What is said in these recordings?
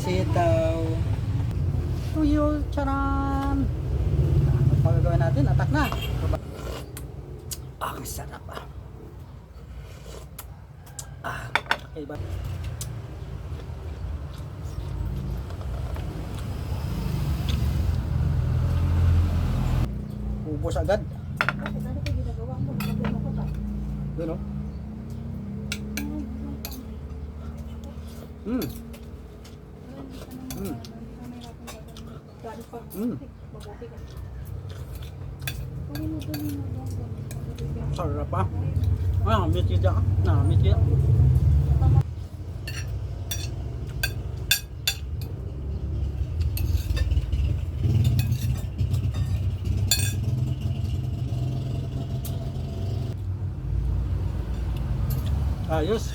sitaw, tuyo, charan. Ano pa gagawin natin? Atak na. Ang sarap ah. Okay ba? Ubos agad. Bakit ano pa ginagawa mo? Problema ko ba? Yun o. Mm. Mm. Mm. Sarap ah. Namit kita. Namit kita. Ayos.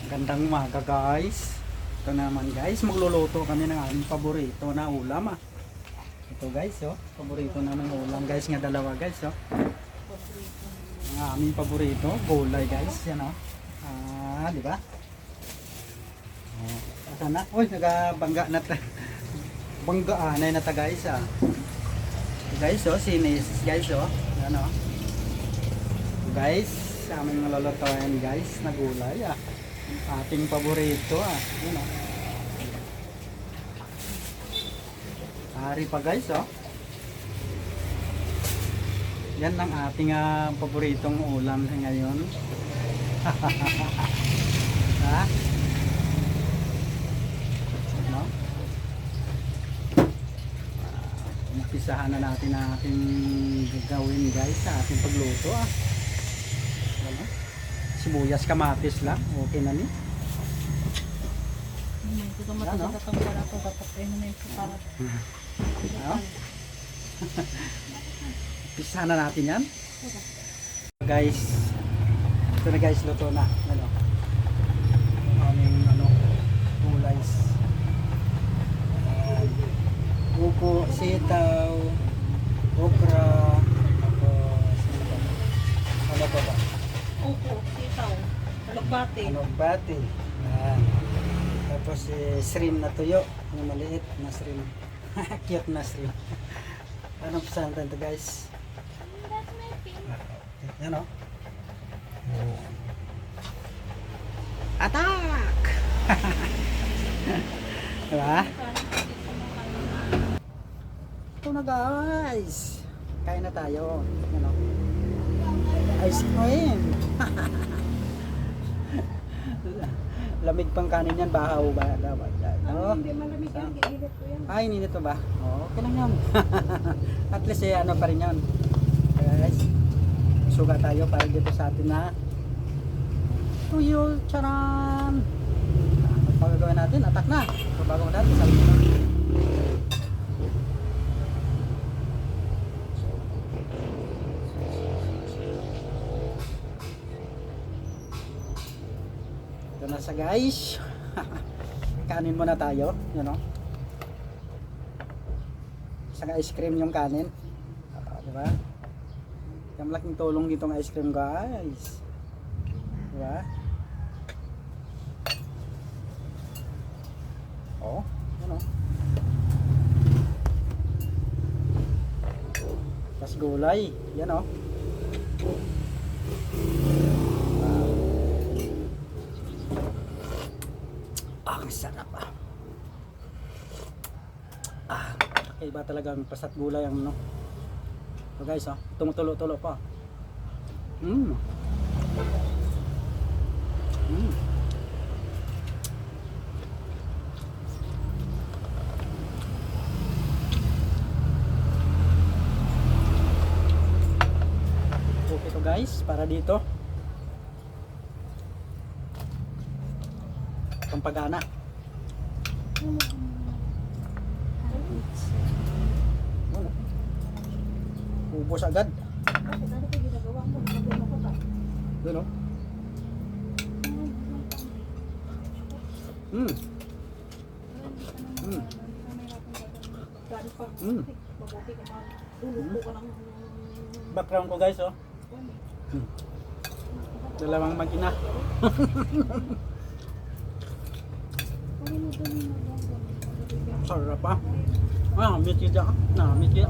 Gandang umaga guys. Ito naman guys, magluluto kami ng aming paborito na ulam ah. Ito guys oh, paborito namin ulam guys, nga dalawa guys oh. Ang aming paborito, gulay guys, yan oh. Di ba? Asa na? Uy, nagabangga na ta. Bangga anay na ta guys ah. Ito guys oh, sinis guys oh. Yan oh. Guys, sa aming malulutuin guys, na gulay ah. Ating paborito ah. Yan oh. Hari pa guys oh. Yan ang ating paboritong ulam ngayon. Ha? No? Umpisahan na natin ang ating gagawin guys sa ating pagluto ah. Ano? Sibuyas, kamatis lang. Okay na ni. Ito ka matatatang para ito. Dapat kayo na yung para. Pisahan na natin yan. Guys, ito na guys, luto na. Ano? Aming gulay. Buko, sitaw, okra, tapos ano pa ba? Upo, sitaw, alagbati. Alagbati. Yan. Tapos shrimp na tuyo, yung maliit na shrimp. Cute na shrimp. Anong pisahan natin ito guys? Yan o. Attack! Diba? Ito na guys. Kain na tayo. Yan o. Ice cream. Lamig pang kanin yan. Bahaw ba? Hindi malamig yan. Ginilip ko yan. Ay, ninit to ba? Oh, okay lang yan. At least ano pa rin yan. Guys, suga tayo para dito sa atin na tuyo, charan. Ano pa gagawin natin? Atak na. So, bago natin, sabi ko na. Ito na sa guys. Kanin muna tayo. Yan o. Saka ice cream yung kanin. Diba? Yung malaking tulong dito ng ice cream guys. Diba? Oh, ano? Tapos gulay. Yan oh. Ang sarap ah. Iba talagang pasat gulay ang ano. So guys, tumutulo-tulo pa. Okay to guys, para dito. Pampagana. Ubos agad. Bakit ano pa ginagawa mo? Problema ko ba? Yun o. Mm. Mm. Gano'n pa. Mm. Mabuti ka man. Tulog ko ng... Background ko guys, oh. Hmm. Dalawang mag-ina. Sarap ah. Ah, miti dyan. Na, miti.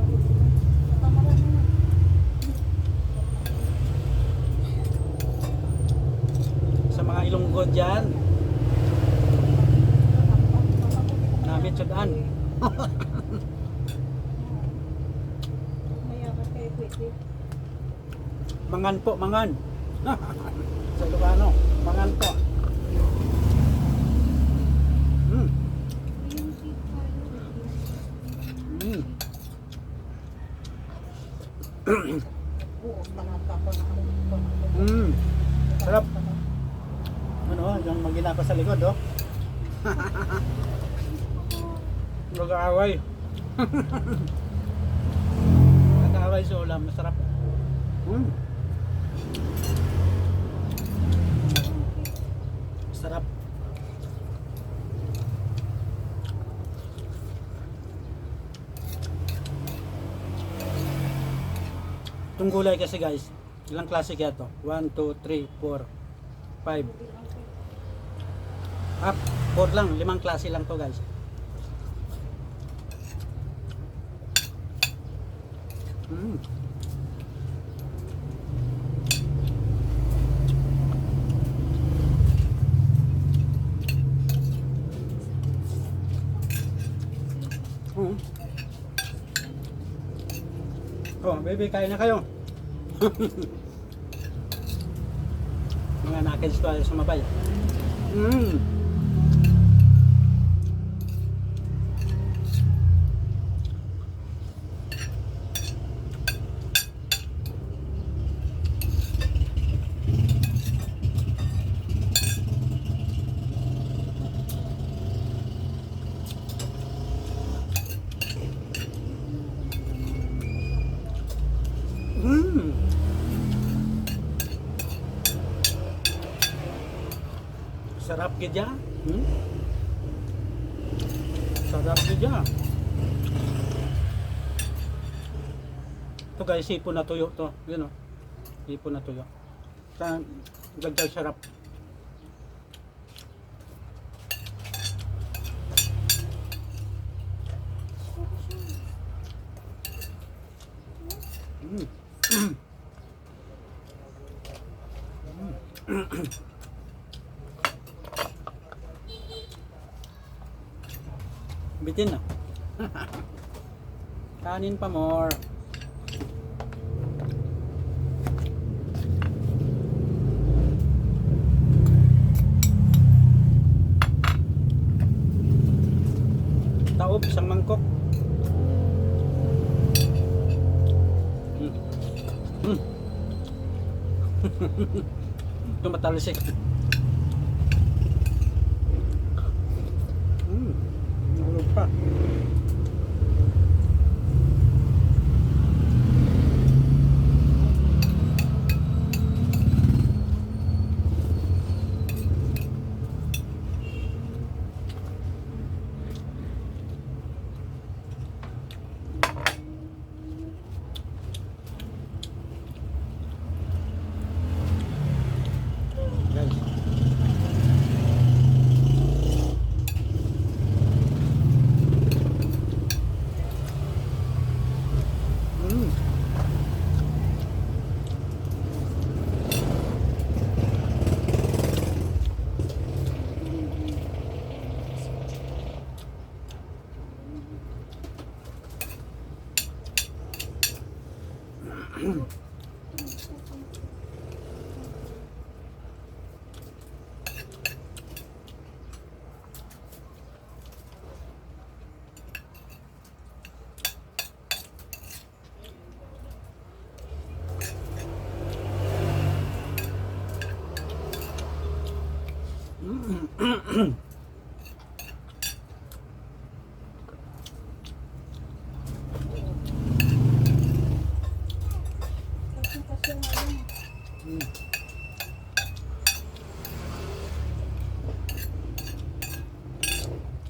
Sa mga Ilonggo dyan. Namit sa daan. Mayaman kayo pwede. Mangan po, mangan. Sa Ilocano, mangan po. Mm. Mm. Oo, panata ko na. Mm. Sarap. Ano, yung magina pa sa likod, oh. Nag-aaway. Nag-aaway sa ulam, masarap. Mm. Sarap. Itong gulay kasi guys, ilang klase kaya to? 1, 2, 3, 4, 5. 4 lang, 5 klase lang to guys. Mm. Mm. Oh, baby, kain na kayo. Mga nakeds ko ay sumabay. Mm. Mm. Sarap gidya. Hmm? Sarap gidya. Ito guys, sipon na tuyo to. Yun o. Sipon na tuyo. Gagdag sarap. Mm. Bitin na. Kanin pa more. Taob, isang mangkok. Mm. Tumatalisik. Nahulog pa. Guys. Mm.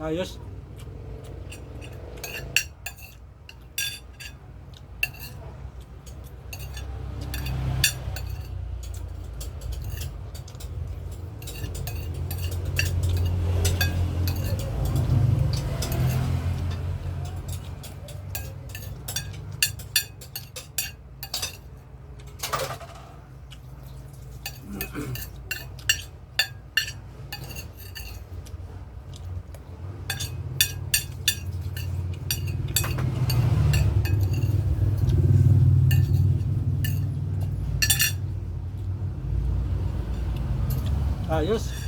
Ayos. Ayos.